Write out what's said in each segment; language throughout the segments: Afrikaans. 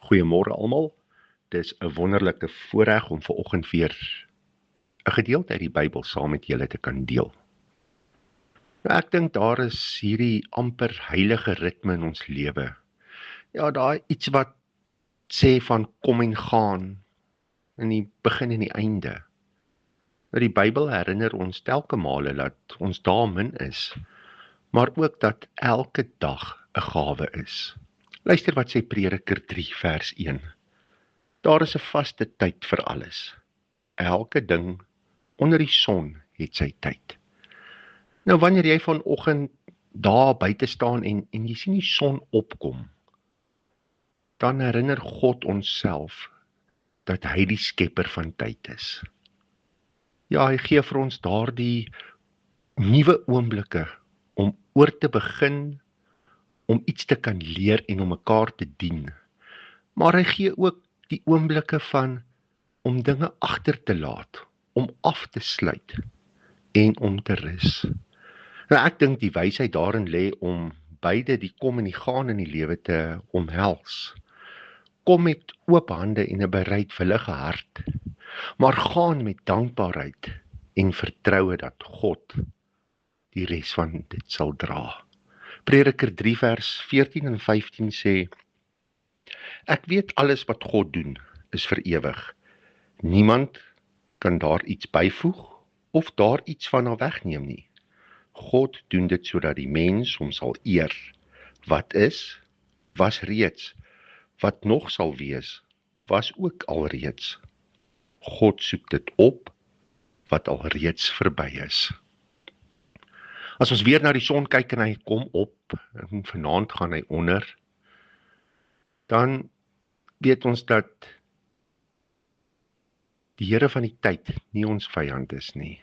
Goeiemôre almal. Dis 'n wonderlike voorreg om vanoggend weer 'n gedeelte uit die Bybel saam met julle te kan deel. Nou, ek dink daar is hierdie amper heilige ritme in ons lewe. Ja, daai iets wat sê van kom en gaan, in die begin en die einde. Nou die Bybel herinner ons telke male dat ons dae min is, maar ook dat elke dag 'n gawe is. Luister wat sê Prediker 3 vers 1. Daar is 'n vaste tyd vir alles. Elke ding onder die son het sy tyd. Nou wanneer jy vanoggend daar buite staan en jy sien die son opkom, dan herinner God onsself dat hy die skepper van tyd is. Ja, hy gee vir ons daardie nuwe oomblikke om oor te begin, om iets te kan leer en om mekaar te dien. Maar hy gee ook die oomblikke van om dinge agter te laat, om af te sluit en om te rus. Nou ek dink die wysheid daarin lê om beide die kom en die gaan in die lewe te omhels. Kom met oop hande en 'n bereidwillige hart, maar gaan met dankbaarheid en vertroue dat God die res van dit sal dra. Prediker 3 vers 14 en 15 sê: Ek weet alles wat God doen is vir ewig. Niemand kan daar iets byvoeg of daar iets van hom wegneem nie. God doen dit sodat die mens hom sal eer. Wat is, was reeds. Wat nog sal wees, was ook alreeds. God soek dit op wat alreeds verby is. As ons weer na die son kyk en hy kom op en vanaand gaan hy onder, dan weet ons dat die Here van die tyd nie ons vyand is nie,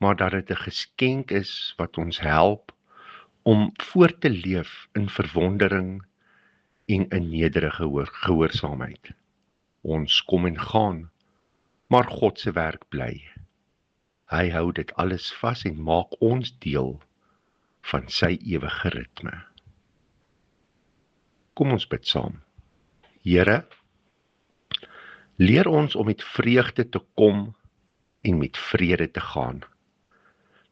maar dat dit 'n geskenk is wat ons help om voort te leef in verwondering en in nederige gehoorsaamheid. Ons kom en gaan, maar God se werk bly. Hy hou dit alles vas en maak ons deel van sy ewige ritme. Kom ons bid saam. Here, leer ons om met vreugde te kom en met vrede te gaan.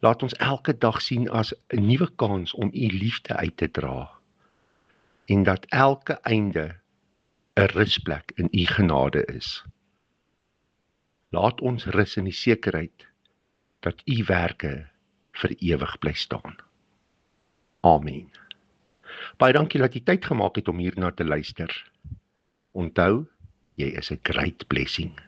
Laat ons elke dag sien as 'n nuwe kans om u liefde uit te dra en dat elke einde 'n rusplek in u genade is. Laat ons rus in die sekerheid dat u werke vir ewig bly staan. Amen. Baie dankie dat jy tyd gemaak het om hierna te luister. Onthou, jy is 'n great blessing.